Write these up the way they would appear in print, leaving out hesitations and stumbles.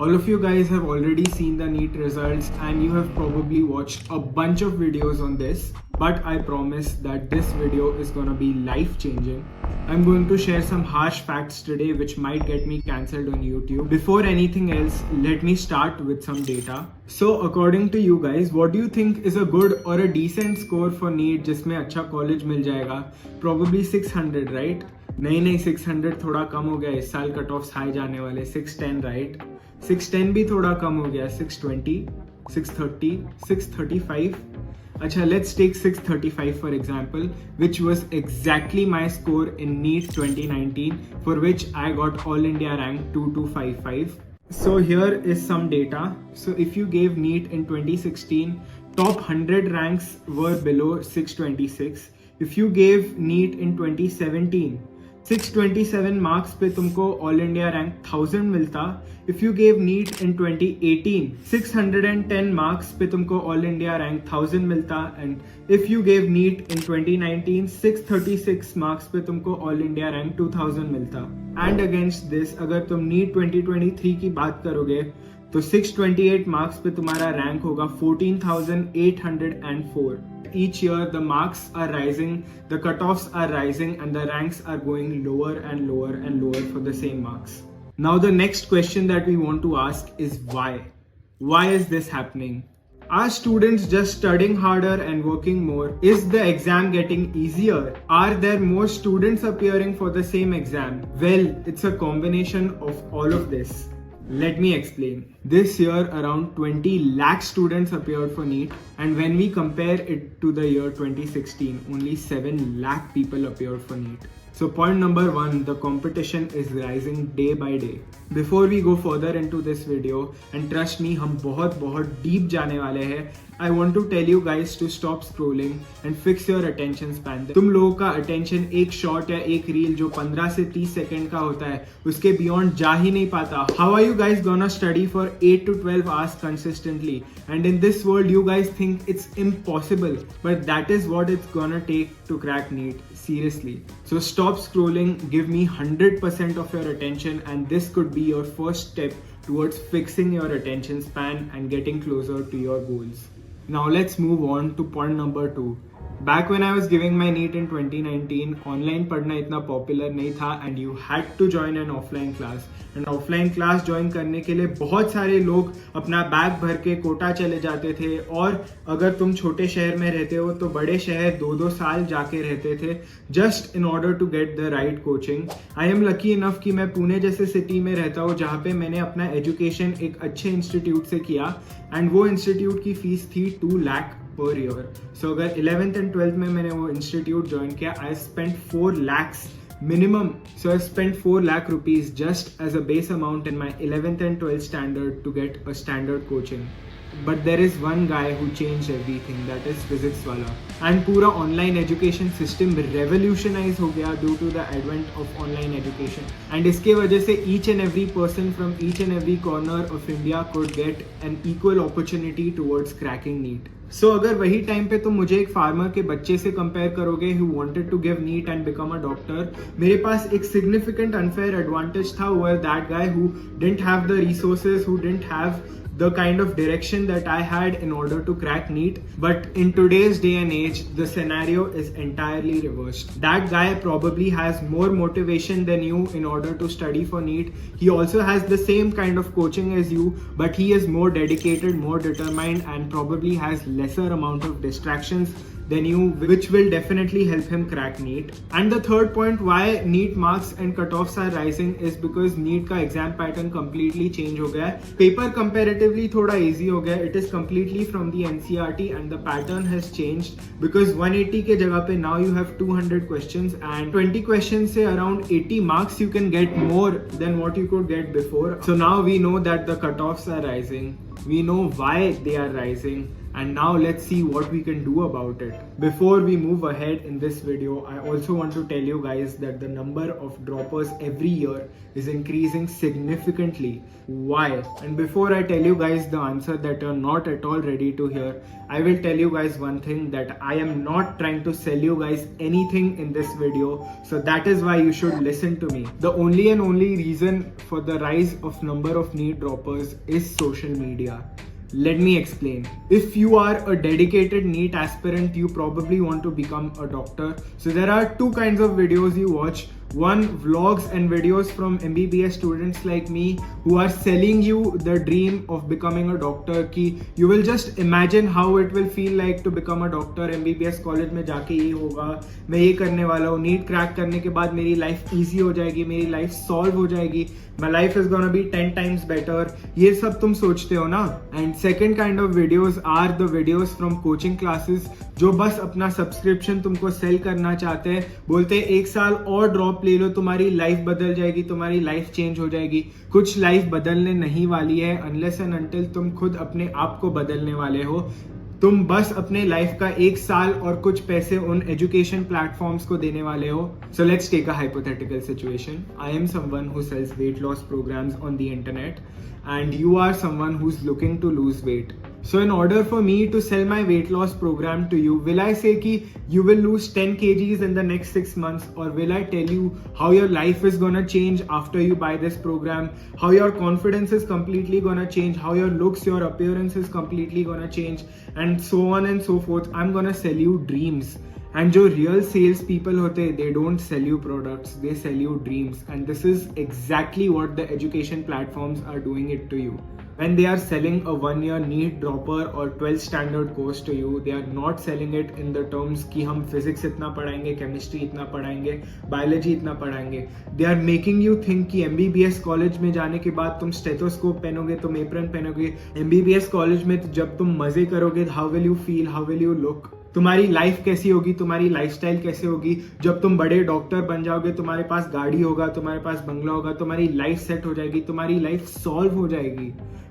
All of you guys have already seen the NEET results and you have probably watched a bunch of videos on this, but I promise that this video is gonna be life changing. I'm going to share some harsh facts today which might get me cancelled on YouTube. Before anything else, let me start with some data. So according to you guys, what do you think is a good or a decent score for NEET जिसमें अच्छा college मिल जाएगा? Probably 600, right? नहीं 600 थोड़ा कम हो गया, इस साल cut offs high जाने वाले 610 राइट 610 भी थोड़ा कम हो गया 620 630 635 अच्छा let's take 635 for example, which was exactly my score in NEET 2019 for which I got All India rank 2255. So here is some data. So if you gave NEET in 2016, top 100 ranks were below 626. If you gave NEET in 2017, 627 marks पे तुमको all India rank 1000 मिलता. If you gave NEET in 2018, 610 marks पे तुमको all India rank 1000 मिलता. And if you gave NEET in 2019, 636 marks पे तुमको all India rank 2000 मिलता. And against this अगर तुम नीट 2023 की बात करोगे तो 628 मार्क्स पे तुम्हारा रैंक होगा 14,804. Each year the marks are rising, the cutoffs are rising and the ranks are going lower and lower and lower for the same marks. Now the next question that we want to ask is why? Why is this happening? Are students just studying harder and working more? Is the exam getting easier? Are there more students appearing for the same exam? Well, it's a combination of all of this. Let me explain. This year around 20 lakh students appeared for NEET, and when we compare it to the year 2016, only 7 lakh people appeared for NEET. So point number one, the competition is rising day by day. Before we go further into this video, and trust me, हम बहुत deep जाने वाले हैं. I want to tell you guys to stop scrolling and fix your attention span. तुम लोगों का attention एक short या एक reel जो 15 से 30 सेकंड का होता है उसके beyond जा ही नहीं पाता. How are you guys gonna study for 8 to 12 hours consistently? And in this world you guys think it's impossible, but that is what it's gonna take to crack NEET. Seriously. So stop scrolling, give me 100% of your attention, and this could be your first step towards fixing your attention span and getting closer to your goals. Now let's move on to point number 2. Back when I was giving my NEET in 2019, online पढ़ना इतना popular नहीं था and you had to join an offline class. And offline class join करने के लिए बहुत सारे लोग अपना बैग भर के कोटा चले जाते थे, और अगर तुम छोटे शहर में रहते हो तो बड़े शहर 2-2 साल जाके रहते थे just in order to get the right coaching. I am lucky enough कि मैं पुणे जैसे सिटी में रहता हूँ जहाँ पे मैंने अपना एजुकेशन एक अच्छे इंस्टीट्यूट से किया, एंड वो इंस्टीट्यूट की फीस थी 2 लाख per year. So अगर 11th and 12th में मैंने वो इंस्टीट्यूट ज्वाइन किया, I spent 4 lakhs minimum. So I spent 4 lakh rupees just as a base amount in my 11th and 12th standard to get a standard coaching. But there is one guy who changed everything, that is physics वाला. And पूरा online education system revolutionize हो गया due to the advent of online education. And इसके वजह से each and every person from each and every corner of India could get an equal opportunity towards cracking NEET. So अगर वही time पे तुम मुझे एक फार्मर के बच्चे से कंपेयर करोगे who wanted to give NEET and become a doctor, मेरे पास एक significant unfair advantage था over that guy who didn't have the resources, who didn't have the kind of direction that I had in order to crack NEET. But in today's day and age, the scenario is entirely reversed. That guy probably has more motivation than you in order to study for NEET. He also has the same kind of coaching as you, but he is more dedicated, more determined, and probably has lesser amount of distractions than you, which will definitely help him crack NEET. And the third point why NEET marks and cutoffs are rising is because NEET का exam pattern completely change हो गया है. Paper comparatively थोड़ा easy हो गया. It is completely from the NCERT and the pattern has changed because 180 के जगह पे now you have 200 questions and 20 questions से around 80 marks you can get more than what you could get before. So now we know that the cutoffs are rising. We know why they are rising. and now let's see what we can do about it. Before we move ahead in this video, I also want to tell you guys that the number of droppers every year is increasing significantly. Why? And before I tell you guys the answer that you're not at all ready to hear, I will tell you guys one thing, that I am not trying to sell you guys anything in this video, so that is why you should listen to me. The only and only reason for the rise of number of NEET droppers is social media. Let me explain. If you are a dedicated NEET aspirant, you probably want to become a doctor. So there are two kinds of videos you watch. One, vlogs and videos from MBBS students like me who are selling you the dream of becoming a doctor. Ki you will just imagine how it will feel like to become a doctor. MBBS college में जाके ये होगा, मैं ये करने वाला हूँ, NEET crack करने के बाद मेरी लाइफ इजी हो जाएगी, मेरी लाइफ सॉल्व हो जाएगी, my life is gonna be 10 times better. ये सब तुम सोचते हो ना. And second kind of videos are the videos from coaching classes जो बस अपना सब्सक्रिप्शन तुमको सेल करना चाहते हैं, बोलते हैं 1 साल और ड्रॉप ले लो, तुम्हारी लाइफ बदल जाएगी, तुम्हारी लाइफ चेंज हो जाएगी. कुछ लाइफ बदलने नहीं वाली है अनलेस एंड अनटिल तुम खुद अपने आप को बदलने वाले हो. तुम बस अपने लाइफ का 1 साल और कुछ पैसे उन एजुकेशन प्लेटफॉर्म्स को देने वाले हो. So let's take a hypothetical situation. I am someone who sells weight loss programmes on the internet and you are someone who's looking to lose weight. So in order for me to sell my weight loss program to you, will I say ki you will lose 10 kgs in the next 6 months, or will I tell you how your life is gonna change after you buy this program, how your confidence is completely gonna change, how your looks, your appearance is completely gonna change, and so on and so forth. I'm gonna sell you dreams. And जो real sales people होते, they don't sell you products, they sell you dreams. And this is exactly what the education platforms are doing it to you. When they are selling a 1-year NEET dropper or 12th standard course to you, they are not selling it in the terms कि हम physics इतना पढ़ाएंगे, chemistry इतना पढ़ाएंगे, biology इतना पढ़ाएंगे. They are making you think कि MBBS college में जाने के बाद तुम stethoscope पहनोगे, तुम apron पहनोगे. MBBS college में जब तुम मजे करोगे, how will you feel, how will you look? तुम्हारी लाइफ कैसी होगी, तुम्हारी लाइफस्टाइल कैसे होगी. जब तुम बड़े डॉक्टर बन जाओगे, तुम्हारे पास गाड़ी होगा, तुम्हारे पास बंगला होगा, तुम्हारी लाइफ सेट हो जाएगी, तुम्हारी लाइफ सॉल्व हो जाएगी.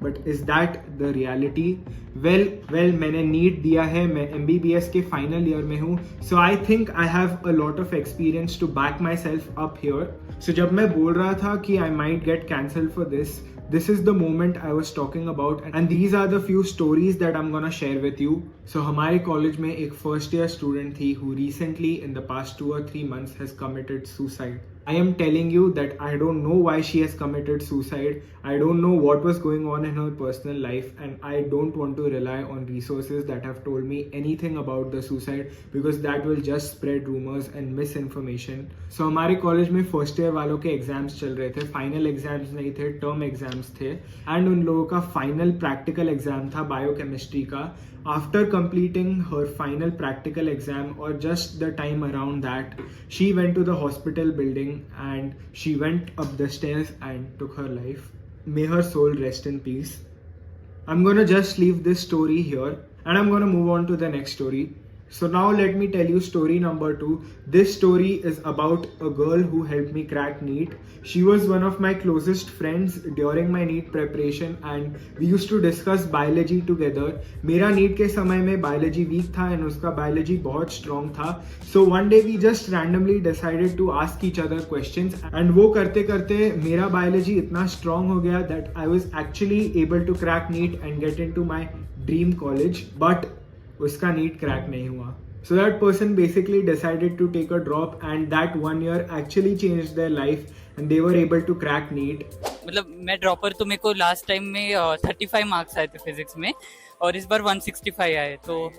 But is that the reality? Well मैंने नीट दिया है, मैं MBBS के फाइनल ईयर में हूँ. So I think I have a lot of experience to back myself up here. So जब मैं बोल रहा था कि I might get cancel for this is the moment I was talking about, and these are the few stories that I'm gonna share with you. So हमारे college में एक first year student थी who recently in the past 2 or 3 months has committed suicide. I am telling you that I don't know why she has committed suicide. I don't know what was going on in her personal life, and I don't want to rely on resources that have told me anything about the suicide, because that will just spread rumors and misinformation. So हमारे college में first year वालों के exams चल रहे थे. Final exams नहीं थे, term exams थे, एंड उन लोगों का फाइनल प्रैक्टिकल एग्जाम था बायोकेमिस्ट्री का. After completing her final practical exam, or just the time around that, she went to the hospital building and she went up the stairs and took her life. May her soul rest in peace. I'm gonna just leave this story here and I'm gonna move on to the next story. So now let me tell you story number 2. This story is about a girl who helped me crack NEET. She was one of my closest friends during my NEET preparation and we used to discuss biology together. मेरा NEET के समय में biology weak था and उसका biology बहुत strong था. So one day we just randomly decided to ask each other questions, and वो करते करते मेरा biology इतना strong हो गया that I was actually able to crack NEET and get into my dream college. But उसका NEET crack नहीं हुआ. So that person basically decided to take a drop, and that 1 year actually changed their life and they were able to crack NEET. मतलब मैं dropper, तो मेरे को last time में 35 marks आए थे फिजिक्स में और इस बार 165 आए. तो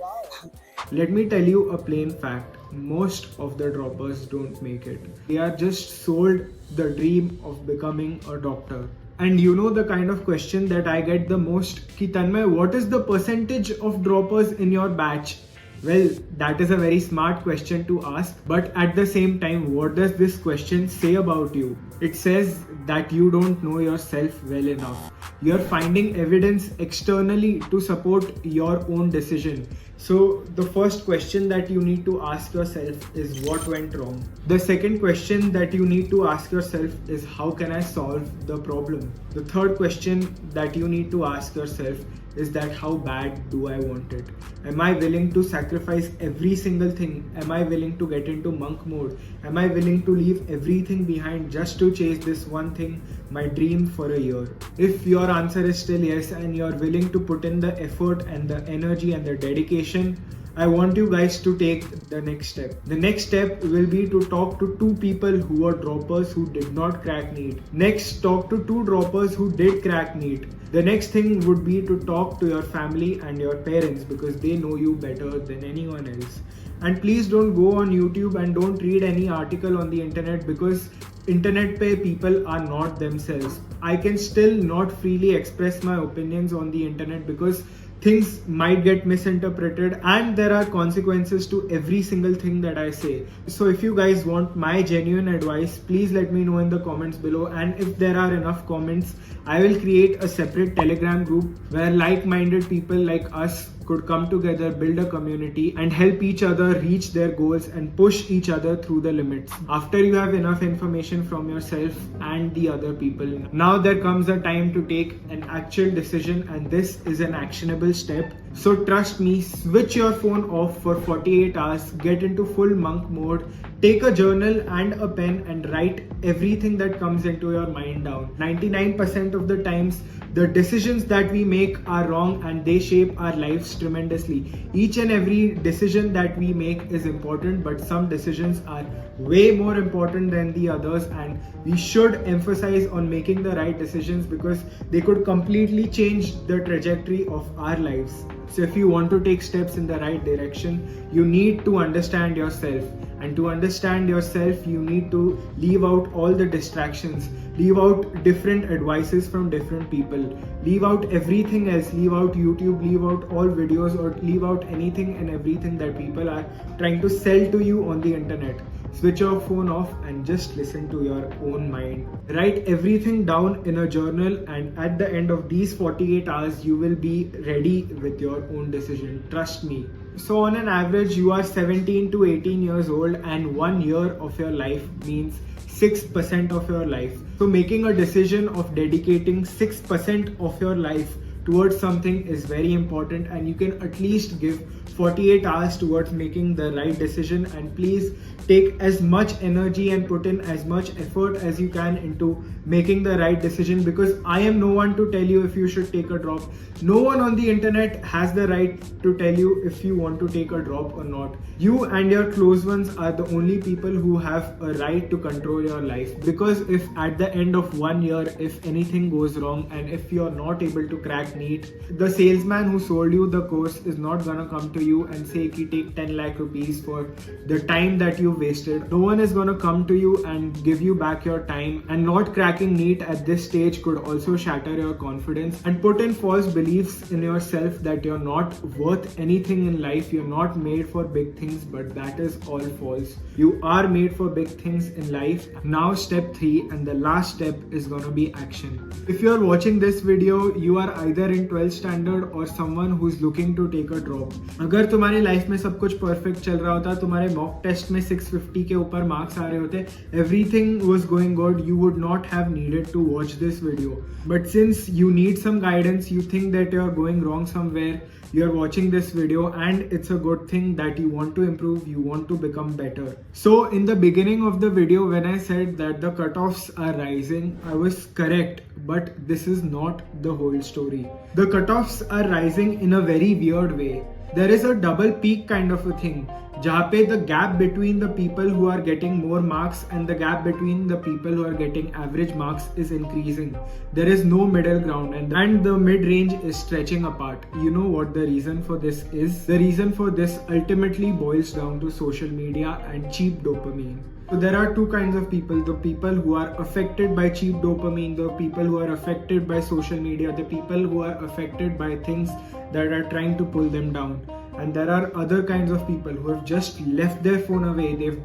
Let me tell you a plain fact. Most of the droppers don't make it. They are just sold the dream of becoming a doctor. And you know the kind of question that I get the most, ki Tanmay, what is the percentage of droppers in your batch? Well, that is a very smart question to ask, but at the same time, what does this question say about you? It says that you don't know yourself well enough. You're finding evidence externally to support your own decision. So the first question that you need to ask yourself is what went wrong. The second question that you need to ask yourself is how can I solve the problem. The third question that you need to ask yourself is that how bad do I want it? Am I willing to sacrifice every single thing? Am I willing to get into monk mode? Am I willing to leave everything behind just to chase this one thing, my dream, for a year? If your answer is still yes and you're willing to put in the effort and the energy and the dedication, I want you guys to take the next step. The next step will be to talk to 2 people who are droppers who did not crack NEET. Next, talk to 2 droppers who did crack NEET. The next thing would be to talk to your family and your parents because they know you better than anyone else. And please don't go on YouTube and don't read any article on the internet because internet pe people are not themselves. I can still not freely express my opinions on the internet because things might get misinterpreted and there are consequences to every single thing that I say. So if you guys want my genuine advice, please let me know in the comments below, and if there are enough comments, I will create a separate Telegram group where like-minded people like us could come together, build a community and help each other reach their goals and push each other through the limits. After you have enough information from yourself and the other people, now there comes a time to take an actual decision, and this is an actionable step. So trust me, switch your phone off for 48 hours, get into full monk mode, take a journal and a pen and write everything that comes into your mind down. 99% of the times, the decisions that we make are wrong and they shape our lives tremendously. Each and every decision that we make is important, but some decisions are way more important than the others, and we should emphasize on making the right decisions because they could completely change the trajectory of our lives. So if you want to take steps in the right direction, you need to understand yourself. And to understand yourself, you need to leave out all the distractions, leave out different advices from different people, leave out everything else, leave out YouTube, leave out all videos, or leave out anything and everything that people are trying to sell to you on the internet. Switch your phone off and just listen to your own mind. Write everything down in a journal, and at the end of these 48 hours, you will be ready with your own decision. Trust me. So on an average, you are 17 to 18 years old, and 1 year of your life means 6% of your life. So making a decision of dedicating 6% of your life towards something is very important, and you can at least give 48 hours towards making the right decision. And please take as much energy and put in as much effort as you can into making the right decision, because I am no one to tell you if you should take a drop. No one on the internet has the right to tell you if you want to take a drop or not. You and your close ones are the only people who have a right to control your life, because if at the end of 1 year, if anything goes wrong and if you're not able to crack NEET, the salesman who sold you the course is not gonna come to you and say ki take 10 lakh rupees for the time that you wasted. No one is gonna come to you and give you back your time, and not cracking NEET at this stage could also shatter your confidence and put in false beliefs in yourself that you're not worth anything in life, you're not made for big things, but that is all false. You are made for big things in life. Now step 3 and the last step is gonna be action. If you're watching this video, you are either in 12th standard or someone who's looking to take a drop. अगर तुम्हारी life में सब कुछ perfect चल रहा होता, तुम्हारे mock test में 650 के ऊपर मार्क्स आ रहे होते, everything was going good, you would not have needed to watch this video. But since you need some guidance, you think that you're going wrong somewhere, you're watching this video, and it's a good thing that you want to improve, you want to become better. So in the beginning of the video, when I said that the cutoffs are rising, I was correct, but this is not the whole story. The cutoffs are rising in a very weird way. There is a double peak kind of a thing, जहाँ पे the gap between the people who are getting more marks and the gap between the people who are getting average marks is increasing. There is no middle ground, and the mid-range is stretching apart. You know what the reason for this is? The reason for this ultimately boils down to social media and cheap dopamine. So there are two kinds of people: the people who are affected by cheap dopamine, the people who are affected by social media, the people who are affected by things that are trying to pull them down. And there are other kinds of people who have just left their phone away, they've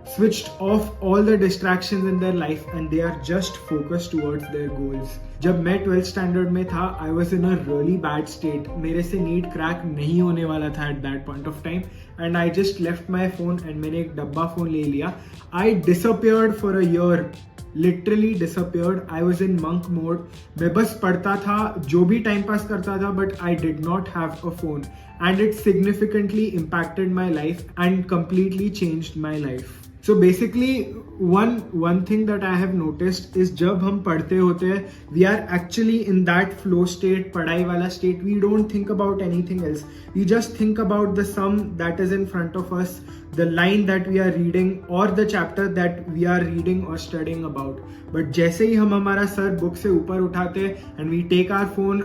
switched off all the distractions in their life and they are just focused towards their goals. जब मैं 12th standard में था, I was in a really bad state. मेरे से NEET crack नहीं होने वाला था at that point of time, and I just left my phone and मैंने एक डब्बा phone ले लिया. I disappeared for a year. literally disappeared. I was in monk mode. मैं बस पढ़ता था, जो भी time pass करता था, but I did not have a phone, and it significantly impacted my life and completely changed my life. So basically, one thing that I have noticed is जब हम पढ़ते होते हैं, we are actually in that flow state, पढ़ाई वाला state. We don't think about anything else. We just think about the sum that is in front of us, the line that we are reading, or the chapter that we are reading or studying about. But जैसे ही हम हमारा sir book से ऊपर उठाते हैं and we take our phone,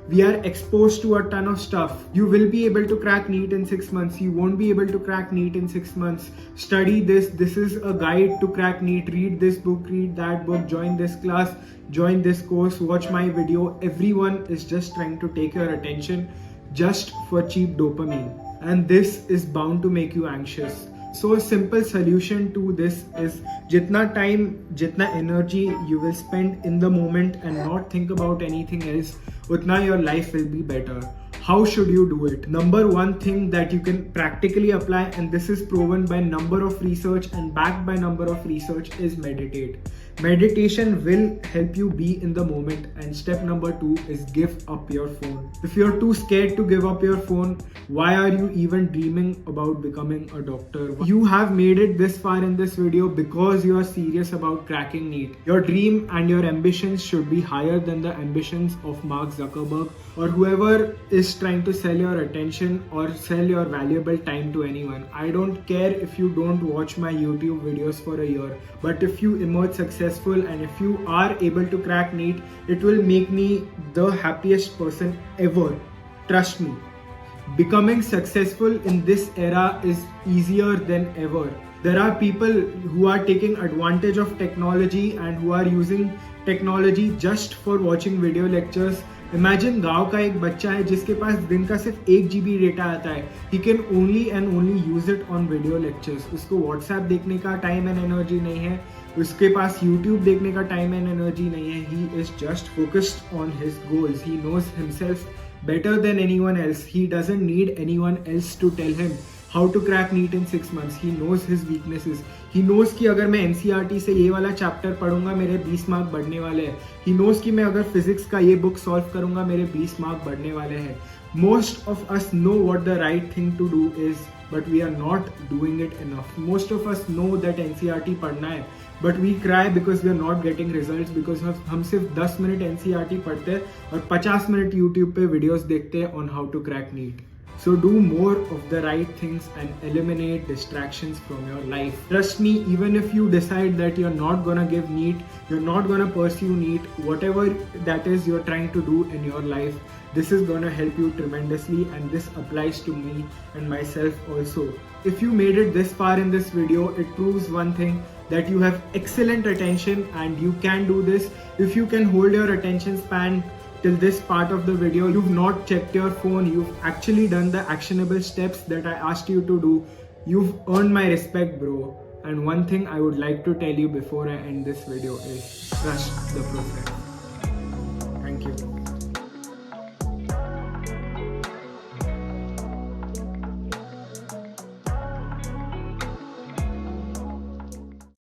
we are exposed to a ton of stuff. You will be able to crack NEET in 6 months. You won't be able to crack NEET in 6 months. Study this. This is a guide to crack NEET. Read this book, read that book, join this class, join this course, watch my video. Everyone is just trying to take your attention just for cheap dopamine. And this is bound to make you anxious. So a simple solution to this is jitna time, jitna energy you will spend in the moment and not think about anything else, utna your life will be better. How should you do it? Number one thing that you can practically apply, and this is proven by number of research and backed by number of research, is meditate. Meditation will help you be in the moment. And step number 2 is give up your phone. If you're too scared to give up your phone, why are you even dreaming about becoming a doctor? You have made it this far in this video because you are serious about cracking NEET. Your dream and your ambitions should be higher than the ambitions of Mark Zuckerberg or whoever is trying to sell your attention or sell your valuable time to anyone. I don't care if you don't watch my YouTube videos for a year, but if you emerge successful and if you are able to crack NEET, it will make me the happiest person ever. Trust me. Becoming successful in this era is easier than ever. There are people who are taking advantage of technology and who are using technology just for watching video lectures. Imagine गांव का एक बच्चा है जिसके पास दिन का सिर्फ 1 GB data आता है. He can only and only use it on video lectures. उसको WhatsApp देखने का टाइम एंड एनर्जी नहीं है, उसके पास YouTube देखने का टाइम एंड एनर्जी नहीं है. He is just focused on his goals. He knows himself better than anyone else. He doesn't need anyone else to tell him how to crack NEET in 6 months. He knows his weaknesses. He knows कि अगर मैं NCERT से ये वाला chapter पढ़ूंगा मेरे 20 mark बढ़ने वाले हैं. He knows कि मैं अगर फिजिक्स का ये बुक सॉल्व करूंगा मेरे 20 मार्क बढ़ने वाले हैं. Most of us know what the right thing to do is, but we are not doing it enough. Most of us know that NCERT पढ़ना है, but we cry because we are not getting results because हम सिर्फ 10 minute NCERT पढ़ते हैं और 50 minute YouTube पे videos देखते हैं on how to crack NEET. So do more of the right things and eliminate distractions from your life. Trust me, even if you decide that you're not gonna give NEET, you're not gonna pursue NEET, whatever that is you're trying to do in your life, this is gonna help you tremendously, and this applies to me and myself also. If you made it this far in this video, it proves one thing, that you have excellent attention and you can do this. If you can hold your attention span till this part of the video, you've not checked your phone, you've actually done the actionable steps that I asked you to do, you've earned my respect, bro. And one thing I would like to tell you before I end this video is trust the process.